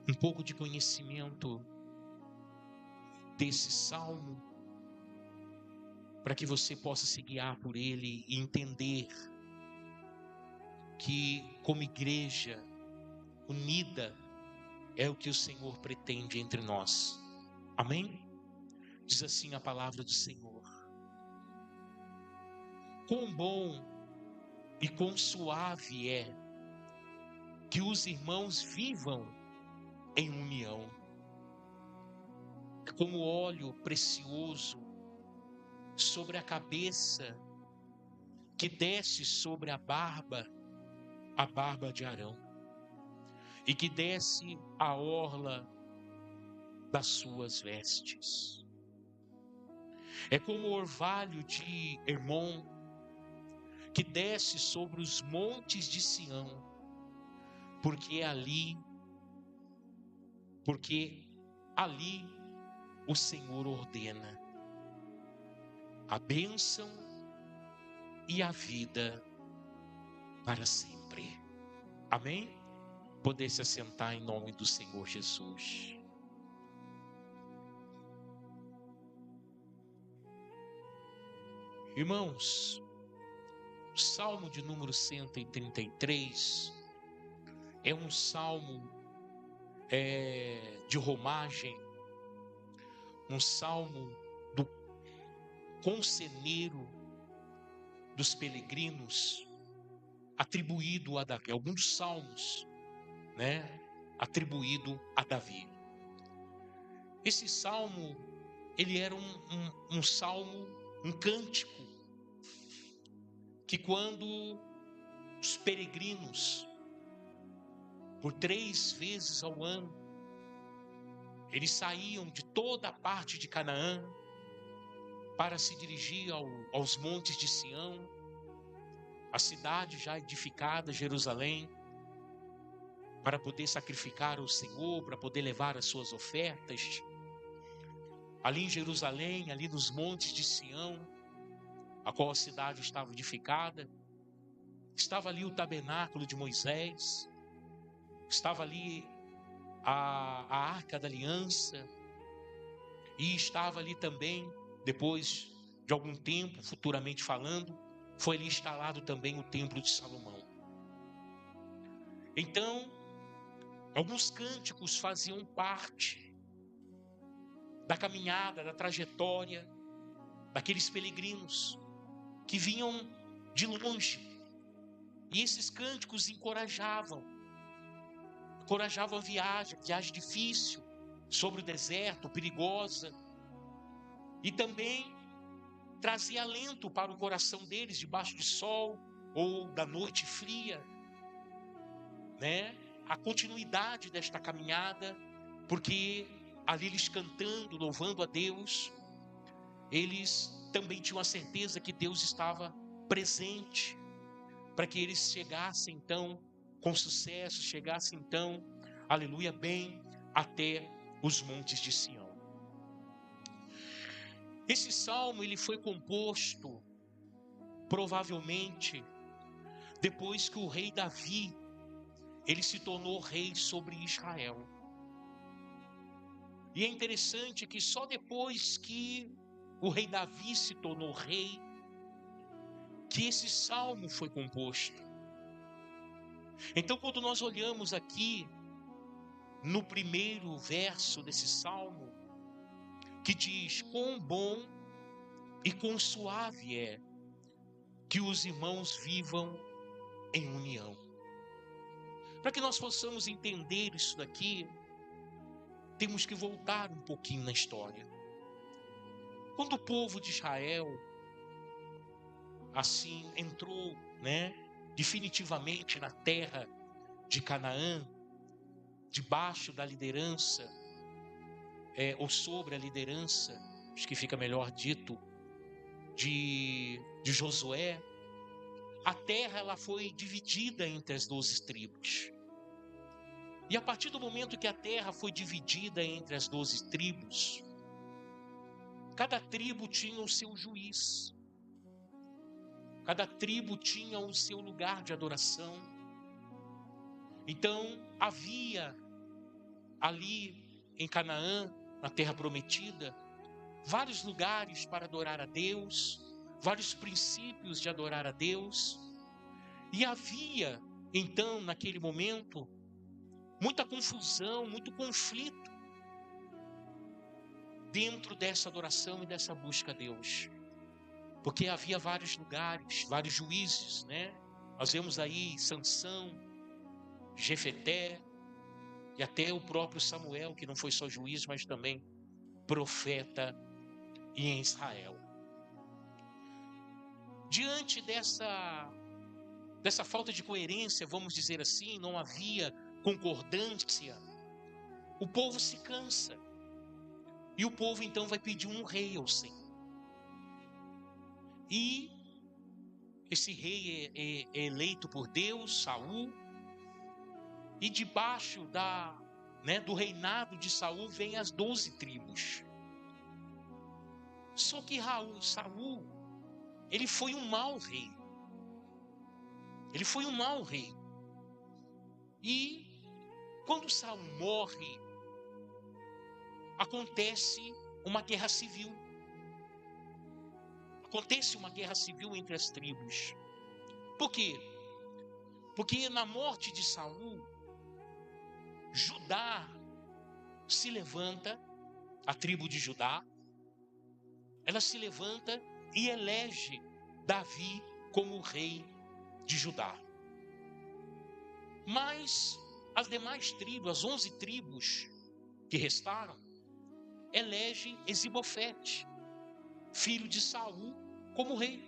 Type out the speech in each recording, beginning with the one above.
um pouco de conhecimento desse salmo, para que você possa se guiar por ele e entender que, como igreja unida, é o que o Senhor pretende entre nós. Amém? Diz assim a palavra do Senhor: quão bom e quão suave é que os irmãos vivam em união. Como óleo precioso sobre a cabeça, que desce sobre a barba de Arão, e que desce a orla das suas vestes. É como o orvalho de Hermon, que desce sobre os montes de Sião, porque ali o Senhor ordena a bênção e a vida para sempre. Amém? Poder se assentar em nome do Senhor Jesus. Irmãos, o Salmo de número 133 é um salmo de romagem, um salmo do conselheiro dos peregrinos, atribuído a Davi. Alguns dos salmos, atribuído a Davi. Esse salmo, ele era um salmo, um cântico, que quando os peregrinos, por 3 vezes ao ano, eles saíam de toda a parte de Canaã para se dirigir aos montes de Sião, a cidade já edificada, Jerusalém, para poder sacrificar ao Senhor, para poder levar as suas ofertas. Ali em Jerusalém, ali nos montes de Sião, a qual a cidade estava edificada, estava ali o tabernáculo de Moisés, estava ali a Arca da Aliança, e estava ali também, depois de algum tempo, futuramente falando, foi ali instalado também o Templo de Salomão. Então, alguns cânticos faziam parte da caminhada, da trajetória daqueles peregrinos que vinham de longe. E esses cânticos encorajavam a viagem difícil, sobre o deserto, perigosa. E também trazia alento para o coração deles, debaixo de sol ou da noite fria, a continuidade desta caminhada, porque ali eles cantando, louvando a Deus, eles também tinham a certeza que Deus estava presente, para que eles chegassem então com sucesso, chegassem então, aleluia, bem até os montes de Sião. Esse salmo, ele foi composto provavelmente depois que o rei Davi, ele se tornou rei sobre Israel. E é interessante que só depois que o rei Davi se tornou rei, que esse salmo foi composto. Então, quando nós olhamos aqui no primeiro verso desse salmo, que diz: quão bom e quão suave é que os irmãos vivam em união. Para que nós possamos entender isso daqui, temos que voltar um pouquinho na história. Quando o povo de Israel assim entrou, definitivamente na terra de Canaã, debaixo da liderança, ou sobre a liderança, acho que fica melhor dito, de Josué, a terra ela foi dividida entre as 12 tribos. E a partir do momento que a terra foi dividida entre as 12 tribos, cada tribo tinha o seu juiz, cada tribo tinha o seu lugar de adoração. Então havia ali em Canaã, na terra prometida, vários lugares para adorar a Deus, vários princípios de adorar a Deus. E havia, então, naquele momento, muita confusão, muito conflito dentro dessa adoração e dessa busca a Deus. Porque havia vários lugares, vários juízes, né? Nós vemos aí Sansão, Jefeté e até o próprio Samuel, que não foi só juiz, mas também profeta em Israel. Diante dessa falta de coerência, vamos dizer assim, não havia concordância, o povo se cansa. E o povo então vai pedir um rei ao Senhor. E esse rei é eleito por Deus, Saul. E debaixo do reinado de Saul vem as 12 tribos. Só que Saul, ele foi um mau rei. Ele foi um mau rei. E quando Saul morre, acontece uma guerra civil. Acontece uma guerra civil entre as tribos. Por quê? Porque na morte de Saul, Judá se levanta, a tribo de Judá, ela se levanta e elege Davi como rei de Judá. Mas as demais tribos, as 11 tribos que restaram, elegem Esibofete, filho de Saul, como rei.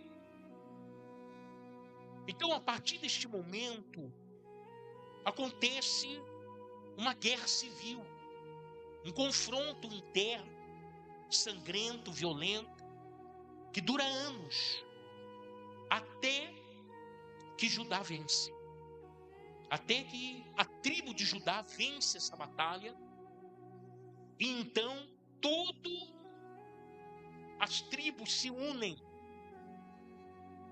Então, a partir deste momento, acontece uma guerra civil, um confronto interno, sangrento, violento, que dura anos, até que Judá vence. Até que a tribo de Judá vence essa batalha. E então, todas as tribos se unem.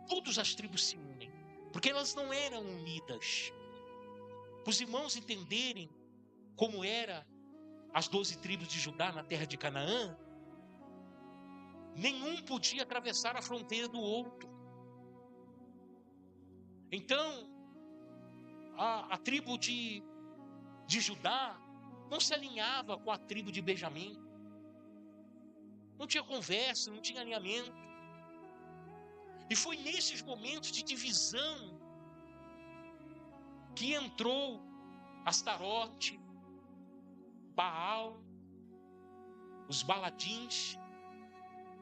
Todas as tribos se unem. Porque elas não eram unidas. Para os irmãos entenderem como eram as 12 tribos de Judá na terra de Canaã, nenhum podia atravessar a fronteira do outro. Então, a tribo de Judá não se alinhava com a tribo de Benjamim. Não tinha conversa, não tinha alinhamento. E foi nesses momentos de divisão que entrou Astarote, Baal, os Baladins,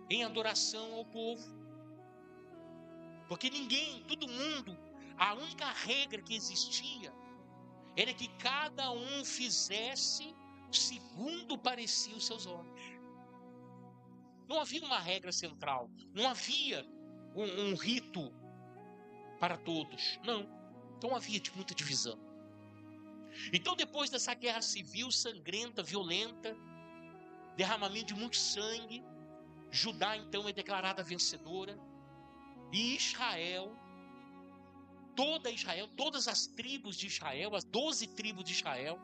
em adoração ao povo. Porque todo mundo, a única regra que existia era que cada um fizesse segundo parecia os seus olhos. Não havia uma regra central, não havia um rito para todos, não. Então havia muita divisão. Então, depois dessa guerra civil sangrenta, violenta, derramamento de muito sangue, Judá então é declarada vencedora. E Israel, todas as tribos de Israel, as 12 tribos de Israel,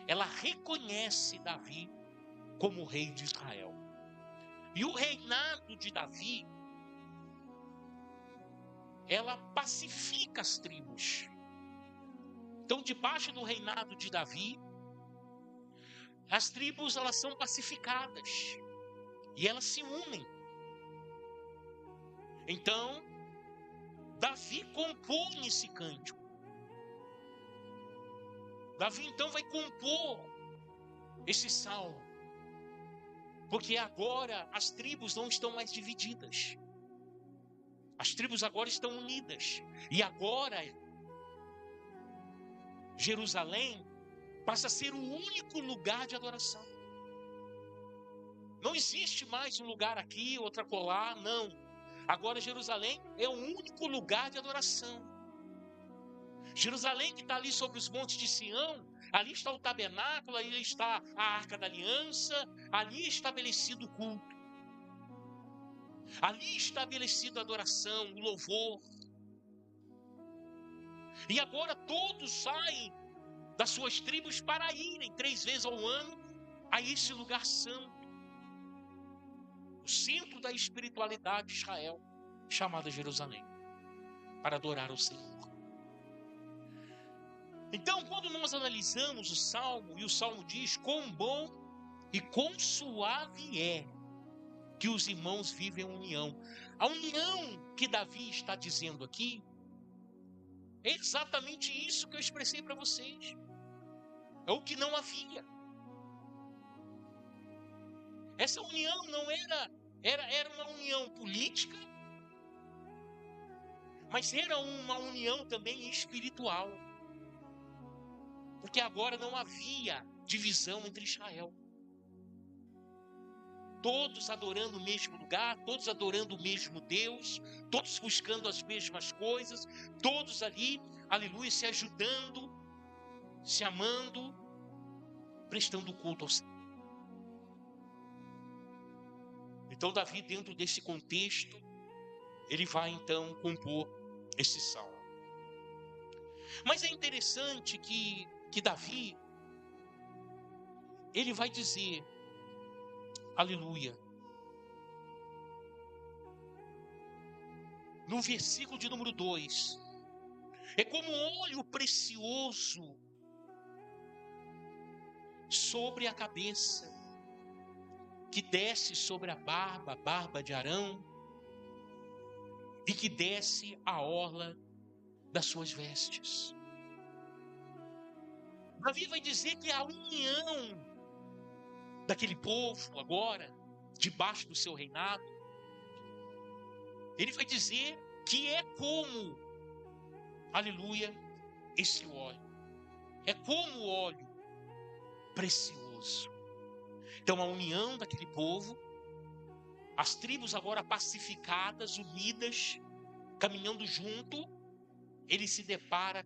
ela reconhece Davi como rei de Israel. E o reinado de Davi, ela pacifica as tribos. Então, debaixo do reinado de Davi, as tribos elas são pacificadas e elas se unem. Então, Davi compõe esse cântico. Davi então vai compor esse salmo, porque agora as tribos não estão mais divididas. As tribos agora estão unidas. E agora Jerusalém passa a ser o único lugar de adoração. Não existe mais um lugar aqui, outro acolá, não. Agora Jerusalém é o único lugar de adoração. Jerusalém que está ali sobre os montes de Sião, ali está o tabernáculo, ali está a Arca da Aliança, ali estabelecido o culto. Ali estabelecido a adoração, o louvor. E agora todos saem das suas tribos para irem 3 vezes ao ano a esse lugar santo, o centro da espiritualidade de Israel, chamada Jerusalém, para adorar ao Senhor. Então, quando nós analisamos o Salmo, e o Salmo diz: quão bom e quão suave é que os irmãos vivem em união. A união que Davi está dizendo aqui é exatamente isso que eu expressei para vocês. É o que não havia. Essa união não era uma união política, mas era uma união também espiritual. Porque agora não havia divisão entre Israel. Todos adorando o mesmo lugar, todos adorando o mesmo Deus, todos buscando as mesmas coisas, todos ali, aleluia, se ajudando, se amando, prestando culto ao Senhor. Então Davi, dentro desse contexto, ele vai então compor esse salmo. Mas é interessante que Davi, ele vai dizer, aleluia, no versículo de número 2, é como óleo precioso sobre a cabeça, que desce sobre a barba de Arão, e que desce a orla das suas vestes. Davi vai dizer que a união daquele povo agora, debaixo do seu reinado, ele vai dizer que é como, aleluia, esse óleo. É como óleo precioso. Então a união daquele povo, as tribos agora pacificadas, unidas, caminhando junto, ele se depara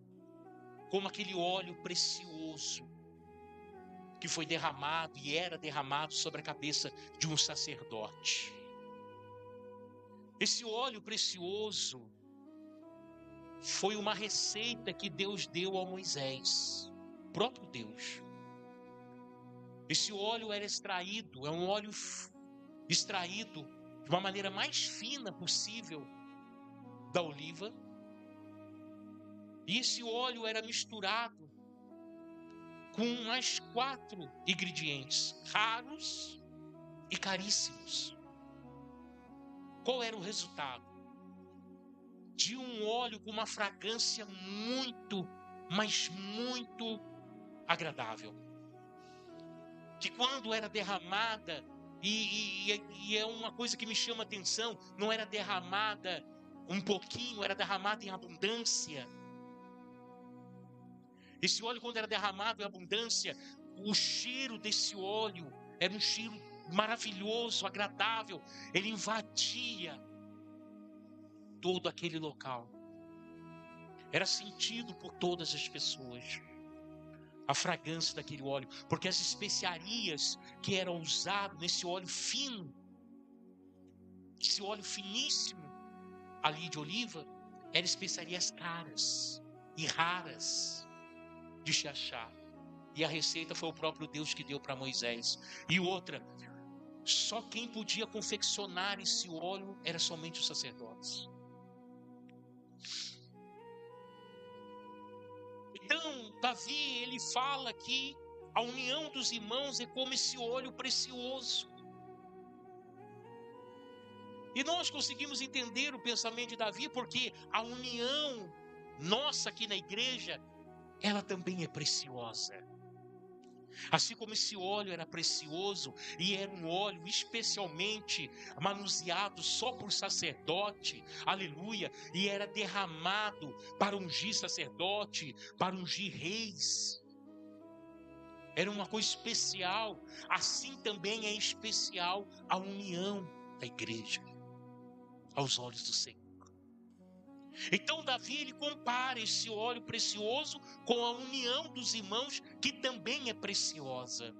com aquele óleo precioso que foi derramado e era derramado sobre a cabeça de um sacerdote. Esse óleo precioso foi uma receita que Deus deu a Moisés, o próprio Deus. Esse óleo era extraído, é um óleo extraído de uma maneira mais fina possível da oliva. E esse óleo era misturado com mais 4 ingredientes raros e caríssimos. Qual era o resultado? De um óleo com uma fragrância muito, mas muito agradável. Que quando era derramada, e é uma coisa que me chama a atenção, não era derramada um pouquinho, era derramada em abundância. Esse óleo, quando era derramado em abundância, o cheiro desse óleo era um cheiro maravilhoso, agradável. Ele invadia todo aquele local. Era sentido por todas as pessoas a fragrância daquele óleo, porque as especiarias que eram usadas nesse óleo fino, esse óleo finíssimo ali de oliva, eram especiarias caras e raras de se achar. E a receita foi o próprio Deus que deu para Moisés. E outra, só quem podia confeccionar esse óleo era somente os sacerdotes. Então, Davi, ele fala que a união dos irmãos é como esse óleo precioso. E nós conseguimos entender o pensamento de Davi, porque a união nossa aqui na igreja, ela também é preciosa. Assim como esse óleo era precioso e era um óleo especialmente manuseado só por sacerdote, aleluia, e era derramado para ungir sacerdote, para ungir reis. Era uma coisa especial. Assim também é especial a união da igreja aos olhos do Senhor. Então Davi, ele compara esse óleo precioso com a união dos irmãos, que também é preciosa.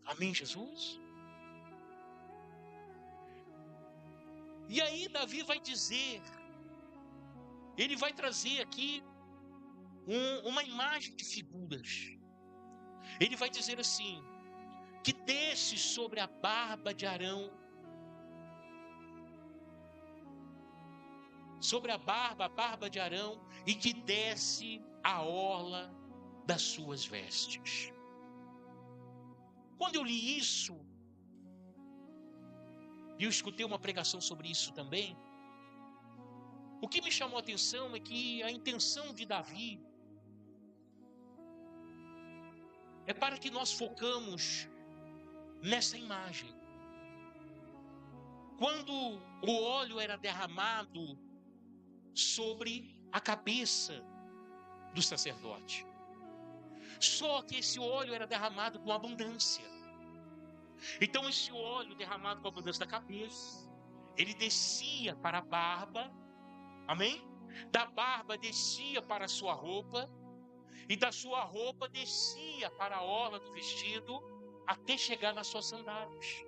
Amém, Jesus? E aí Davi vai dizer, ele vai trazer aqui uma imagem de figuras. Ele vai dizer assim, que desce sobre a barba de Arão, sobre a barba de Arão, e que desce a orla das suas vestes. Quando eu li isso, e eu escutei uma pregação sobre isso também, o que me chamou a atenção é que a intenção de Davi é para que nós focamos nessa imagem. Quando o óleo era derramado sobre a cabeça do sacerdote, só que esse óleo era derramado com abundância. Então esse óleo derramado com abundância da cabeça, ele descia para a barba, amém? Da barba descia para a sua roupa, e da sua roupa descia para a orla do vestido, até chegar nas suas sandálias.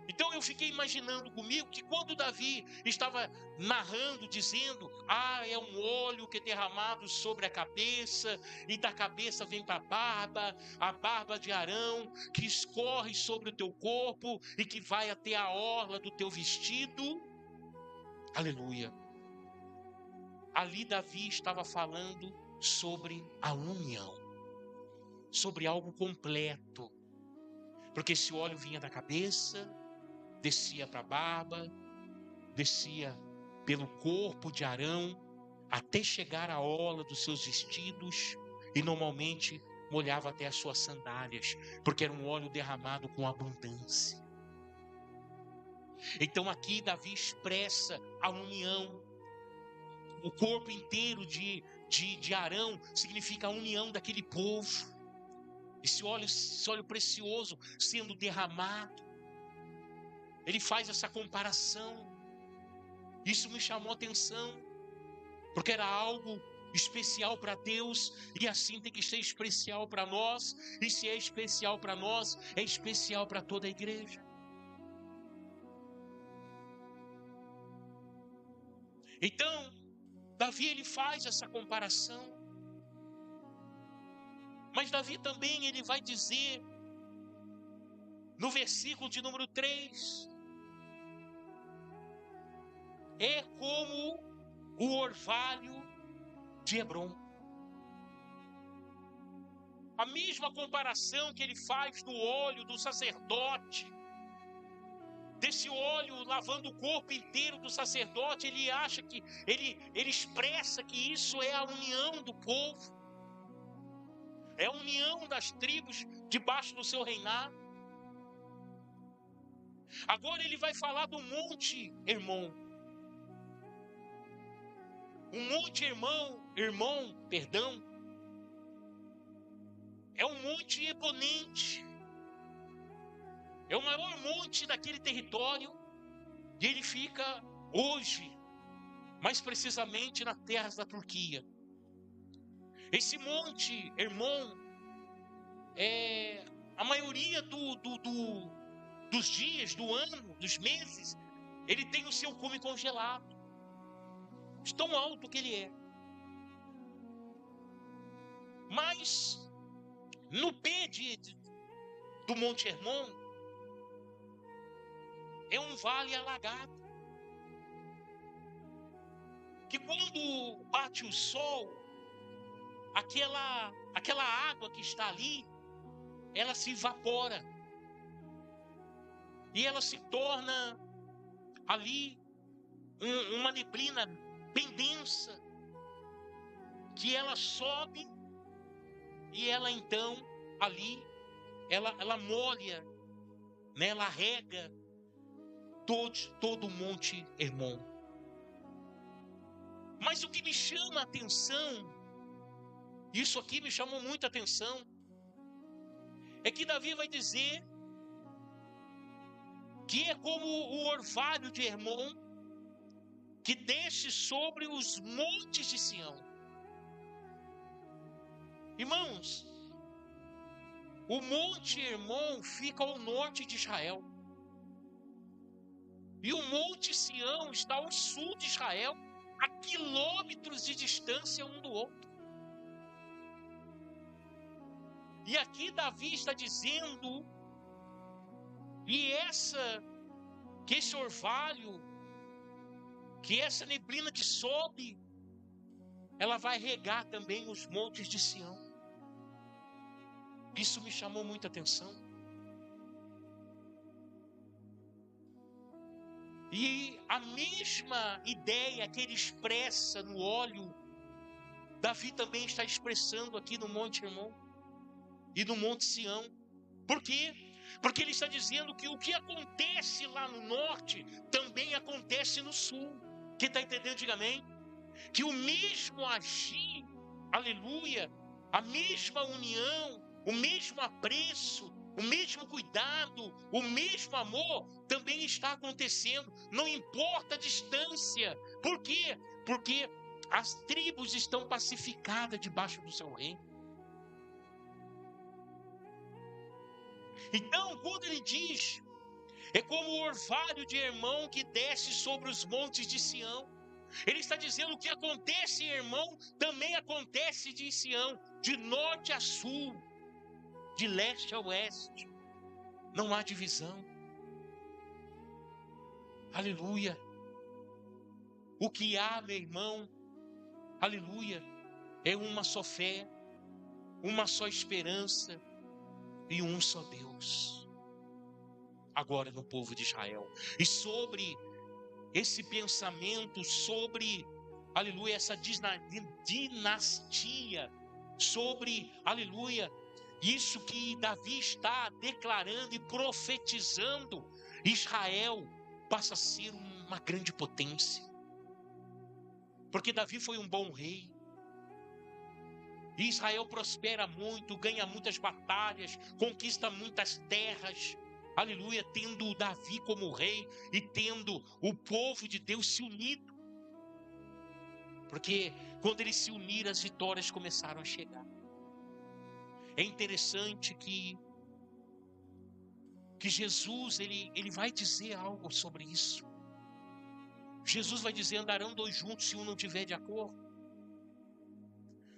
Então eu fiquei imaginando comigo que quando Davi estava narrando, dizendo, é um óleo que é derramado sobre a cabeça, e da cabeça vem para a barba de Arão, que escorre sobre o teu corpo, e que vai até a orla do teu vestido. Aleluia. Ali Davi estava falando sobre a união, sobre algo completo, porque esse óleo vinha da cabeça, descia para a barba, descia pelo corpo de Arão, até chegar à orla dos seus vestidos, e normalmente molhava até as suas sandálias, porque era um óleo derramado com abundância. Então aqui Davi expressa a união. O corpo inteiro de Arão significa a união daquele povo. Esse óleo precioso sendo derramado. Ele faz essa comparação. Isso me chamou a atenção, porque era algo especial para Deus, e assim tem que ser especial para nós. E se é especial para nós, é especial para toda a igreja. Então, Davi ele faz essa comparação. Mas Davi também ele vai dizer, no versículo de número 3, é como o orvalho de Hebrom. A mesma comparação que ele faz do óleo do sacerdote, desse óleo lavando o corpo inteiro do sacerdote, ele acha que, ele expressa que isso é a união do povo, é a união das tribos debaixo do seu reinado. Agora ele vai falar do Monte Hermon. O Monte Hermon, é um monte imponente. É o maior monte daquele território, e ele fica hoje, mais precisamente nas terras da Turquia. Esse Monte Hermon, a maioria dos dias, do ano, dos meses, ele tem o seu cume congelado. De tão alto que ele é. Mas no pé do Monte Hermon é um vale alagado, que quando bate o sol, aquela água que está ali, ela se evapora, e ela se torna ali uma neblina bem densa, que ela sobe, e ela então ali, ela molha, né, ela rega todo o Monte Hermon. Mas o que me chama a atenção, isso aqui me chamou muita atenção, é que Davi vai dizer que é como o orvalho de Hermon, que desce sobre os montes de Sião. Irmãos, o Monte Hermon fica ao norte de Israel, e o Monte Sião está ao sul de Israel, a quilômetros de distância um do outro. E aqui Davi está dizendo que esse orvalho, que essa neblina que sobe, ela vai regar também os montes de Sião. Isso me chamou muita atenção. E a mesma ideia que ele expressa no óleo, Davi também está expressando aqui no Monte Hermon e no Monte Sião. Por quê? Porque ele está dizendo que o que acontece lá no norte também acontece no sul. Quem está entendendo, diga amém. Que o mesmo agir, aleluia, a mesma união, o mesmo apreço, o mesmo cuidado, o mesmo amor também está acontecendo, não importa a distância. Por quê? Porque as tribos estão pacificadas debaixo do seu reino. Então, quando ele diz, é como o orvalho de Hermon que desce sobre os montes de Sião, ele está dizendo: o que acontece em Hermon também acontece de Sião, de norte a sul, de leste a oeste. Não há divisão. Aleluia. O que há, meu irmão, aleluia, é uma só fé, uma só esperança e um só Deus. Agora no povo de Israel. E sobre esse pensamento, sobre, aleluia, essa dinastia, sobre, aleluia, isso que Davi está declarando e profetizando, Israel passa a ser uma grande potência. Porque Davi foi um bom rei. E Israel prospera muito, ganha muitas batalhas, conquista muitas terras. Aleluia, tendo Davi como rei e tendo o povo de Deus se unido. Porque quando eles se uniram, as vitórias começaram a chegar. É interessante que Jesus, ele vai dizer algo sobre isso. Jesus vai dizer: andarão dois juntos se um não tiver de acordo.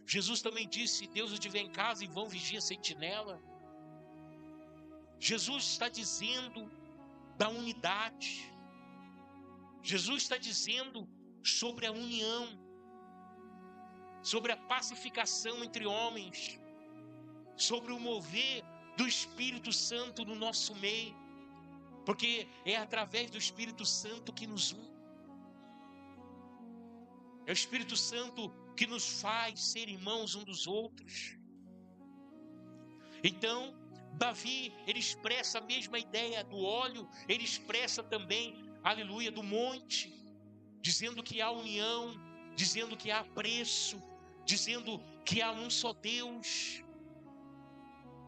Jesus também disse: se Deus estiver em casa, e vão vigia a sentinela. Jesus está dizendo da unidade. Jesus está dizendo sobre a união, sobre a pacificação entre homens, sobre o mover do Espírito Santo no nosso meio, porque é através do Espírito Santo que nos une. É o Espírito Santo que nos faz ser irmãos uns dos outros. Então, Davi, ele expressa a mesma ideia do óleo, ele expressa também, aleluia, do monte, dizendo que há união, dizendo que há apreço, dizendo que há um só Deus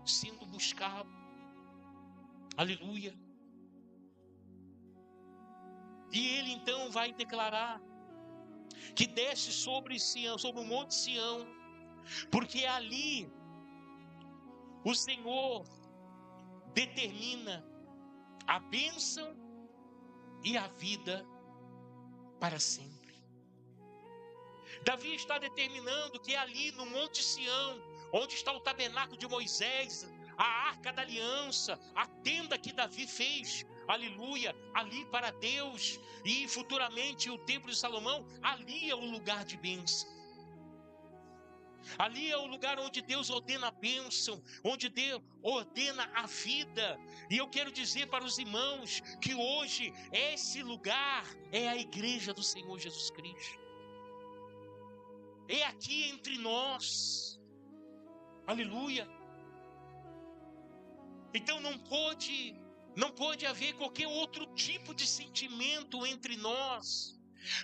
sendo buscado. Aleluia. E ele então vai declarar que desce sobre Sião, sobre o monte Sião, porque ali o Senhor determina a bênção e a vida para sempre. Davi está determinando que ali no monte Sião, onde está o tabernáculo de Moisés, a arca da aliança, a tenda que Davi fez, aleluia, ali para Deus, e futuramente o templo de Salomão, ali é o lugar de bênção. Ali é o lugar onde Deus ordena a bênção, onde Deus ordena a vida. E eu quero dizer para os irmãos que hoje esse lugar é a igreja do Senhor Jesus Cristo. É aqui entre nós. Aleluia. Então não pode haver qualquer outro tipo de sentimento entre nós,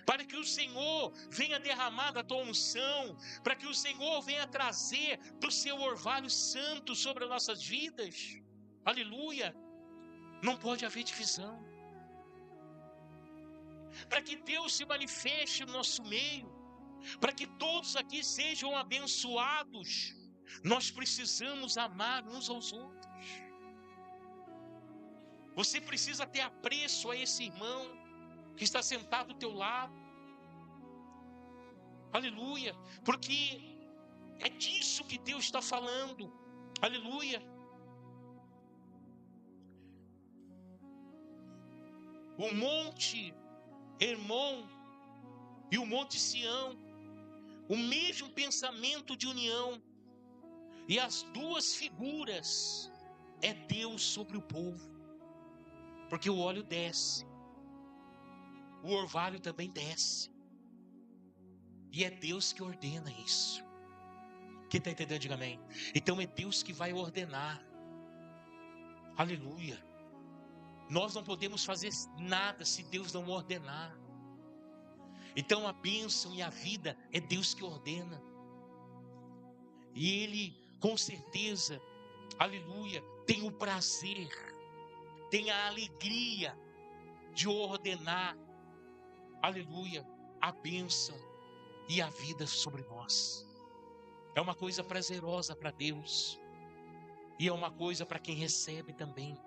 para que o Senhor venha derramar da tua unção, para que o Senhor venha trazer do seu orvalho santo sobre as nossas vidas. Aleluia. Não pode haver divisão. Para que Deus se manifeste no nosso meio, para que todos aqui sejam abençoados, nós precisamos amar uns aos outros. Você precisa ter apreço a esse irmão que está sentado ao teu lado. Aleluia. Porque é disso que Deus está falando. Aleluia. O monte Hermon e o monte Sião, o mesmo pensamento de união. E as duas figuras é Deus sobre o povo. Porque o óleo desce, o orvalho também desce. E é Deus que ordena isso. Quem está entendendo, diga amém. Então é Deus que vai ordenar. Aleluia. Nós não podemos fazer nada se Deus não ordenar. Então a bênção e a vida é Deus que ordena. E Ele, com certeza, aleluia, tem o prazer, tem a alegria de ordenar, aleluia, a bênção e a vida sobre nós. É uma coisa prazerosa para Deus. E é uma coisa para quem recebe também.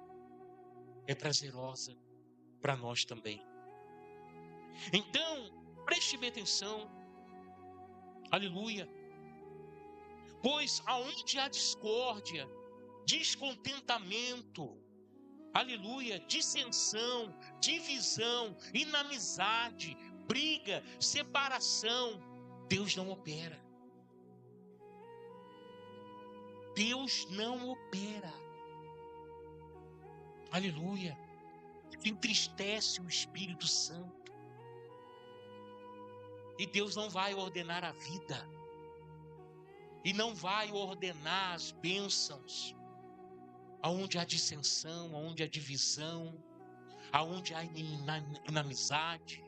É prazerosa para nós também. Então, preste bem atenção. Aleluia. Pois aonde há discórdia, descontentamento, aleluia, dissensão, divisão, inimizade, briga, separação, Deus não opera. Deus não opera. Aleluia. Entristece o Espírito Santo. E Deus não vai ordenar a vida. E não vai ordenar as bênçãos. Aonde há dissensão, aonde há divisão, aonde há inimizade.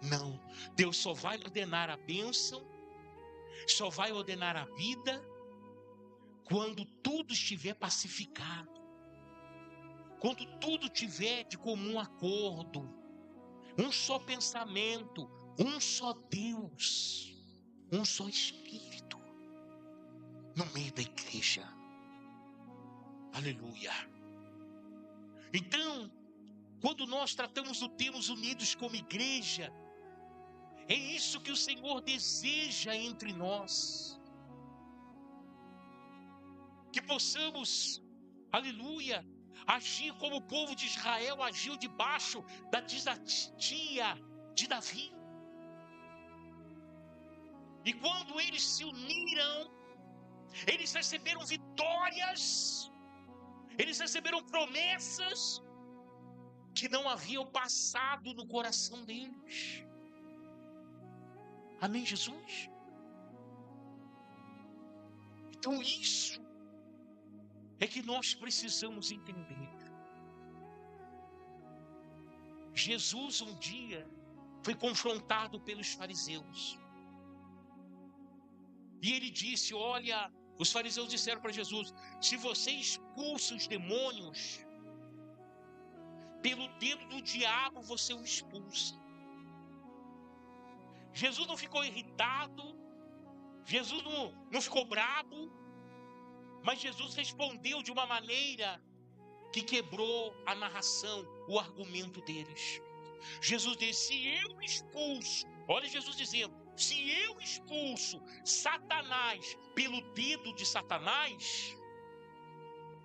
Não. Deus só vai ordenar a bênção, só vai ordenar a vida, quando tudo estiver pacificado. Quando tudo tiver de comum acordo, um só pensamento, um só Deus, um só Espírito, no meio da igreja. Aleluia. Então, quando nós tratamos do termos unidos como igreja, é isso que o Senhor deseja entre nós. Que possamos, aleluia, agir como o povo de Israel agiu debaixo da dinastia de Davi. E quando eles se uniram, eles receberam vitórias, eles receberam promessas que não haviam passado no coração deles. Amém, Jesus? Então isso é que nós precisamos entender. Jesus um dia foi confrontado pelos fariseus. E ele disse, olha, os fariseus disseram para Jesus, se você expulsa os demônios, pelo dedo do diabo você o expulsa. Jesus não ficou irritado, Jesus não ficou bravo, mas Jesus respondeu de uma maneira que quebrou a narração, o argumento deles. Jesus disse, se eu expulso, olha Jesus dizendo, se eu expulso Satanás pelo dedo de Satanás,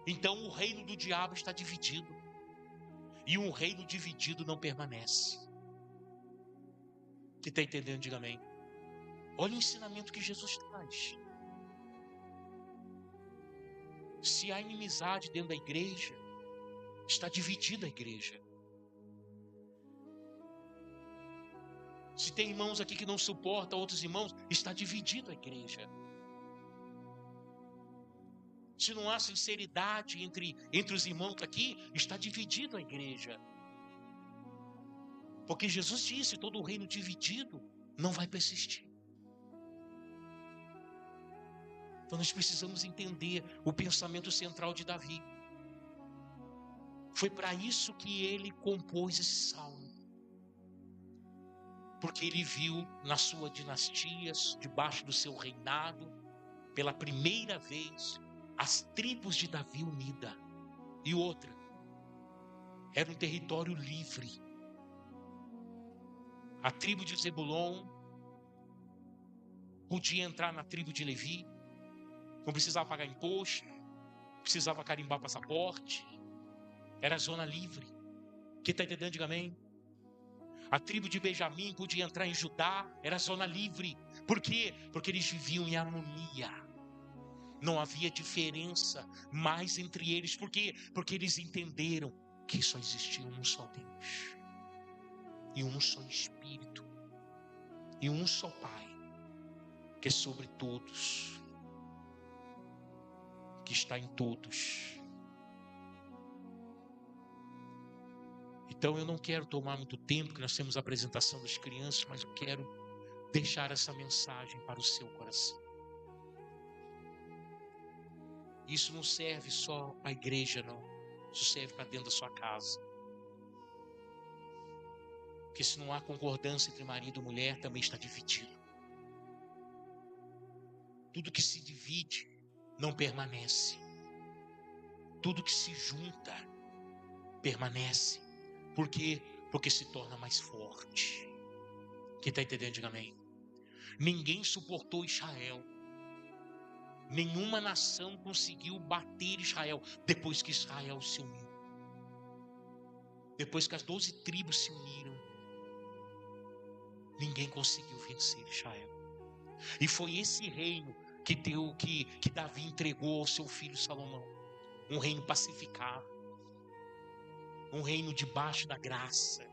então o reino do diabo está dividido. E um reino dividido não permanece. Você está entendendo? Diga amém. Olha o ensinamento que Jesus traz. Se há inimizade dentro da igreja, está dividida a igreja. Se tem irmãos aqui que não suportam outros irmãos, está dividida a igreja. Se não há sinceridade entre os irmãos aqui, está dividida a igreja. Porque Jesus disse, todo o reino dividido não vai persistir. Então nós precisamos entender o pensamento central de Davi. Foi para isso que ele compôs esse salmo. Porque ele viu na sua dinastia, debaixo do seu reinado, pela primeira vez, as tribos de Davi unidas. E outra, era um território livre. A tribo de Zebulon podia entrar na tribo de Levi, não precisava pagar imposto, não precisava carimbar passaporte, era zona livre. Quem está entendendo, diga amém. A tribo de Benjamim podia entrar em Judá, era zona livre. Por quê? Porque eles viviam em harmonia. Não havia diferença mais entre eles. Por quê? Porque eles entenderam que só existia um só Deus, e um só Espírito, e um só Pai, que é sobre todos, que está em todos. Então eu não quero tomar muito tempo, que nós temos a apresentação das crianças, mas eu quero deixar essa mensagem para o seu coração. Isso não serve só para a igreja, não. Isso serve para dentro da sua casa. Porque se não há concordância entre marido e mulher, também está dividido. Tudo que se divide não permanece. Tudo que se junta permanece. Por quê? Porque se torna mais forte. Quem está entendendo, diga amém. Ninguém suportou Israel. Nenhuma nação conseguiu bater Israel depois que Israel se uniu. Depois que as 12 tribos se uniram, ninguém conseguiu vencer Israel. E foi esse reino que Davi entregou ao seu filho Salomão. Um reino pacificado. Um reino debaixo da graça,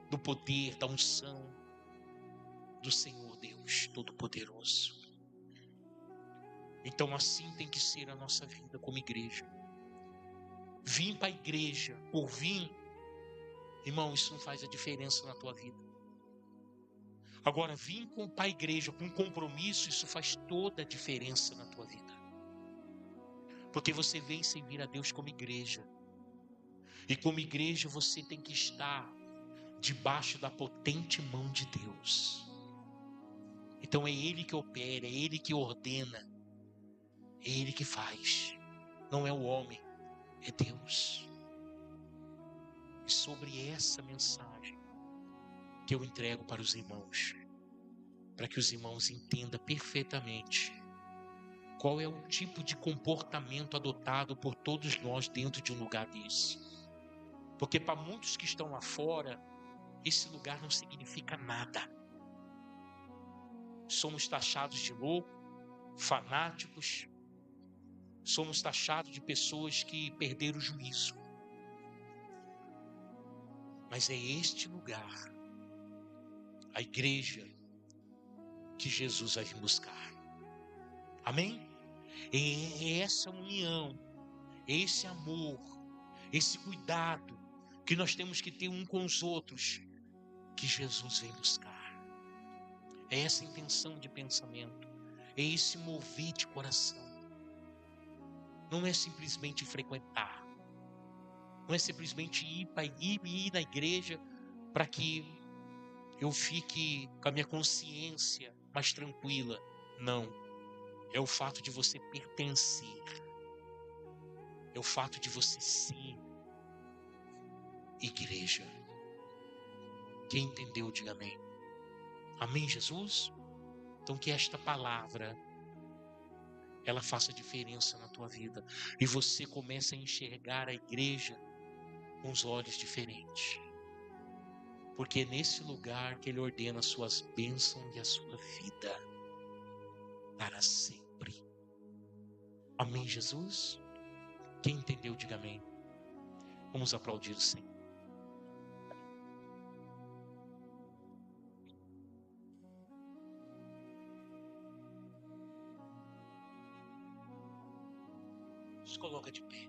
do poder, da unção do Senhor Deus Todo-Poderoso. Então assim tem que ser a nossa vida como igreja. Vim para a igreja por vir, irmão, isso não faz a diferença na tua vida. Agora, vim para a igreja com compromisso, isso faz toda a diferença na tua vida. Porque você vem servir a Deus como igreja. E como igreja você tem que estar debaixo da potente mão de Deus. Então é Ele que opera, é Ele que ordena, é Ele que faz. Não é o homem, é Deus. E sobre essa mensagem que eu entrego para os irmãos, para que os irmãos entendam perfeitamente qual é o tipo de comportamento adotado por todos nós dentro de um lugar desse. Porque para muitos que estão lá fora, esse lugar não significa nada. Somos taxados de louco, fanáticos, somos taxados de pessoas que perderam o juízo. Mas é este lugar, a igreja, que Jesus vai vir buscar. Amém? É essa união, esse amor, esse cuidado que nós temos que ter um com os outros, que Jesus vem buscar. É essa intenção de pensamento, é esse mover de coração. Não é simplesmente frequentar, não é simplesmente ir na igreja para que eu fique com a minha consciência mais tranquila. Não, é o fato de você pertencer, é o fato de você ser igreja. Quem entendeu, diga amém. Amém, Jesus? Então que esta palavra, ela faça diferença na tua vida. E você comece a enxergar a igreja com os olhos diferentes. Porque é nesse lugar que Ele ordena as suas bênçãos e a sua vida para sempre. Amém, Jesus? Quem entendeu, diga amém. Vamos aplaudir o Senhor. Se coloca de pé.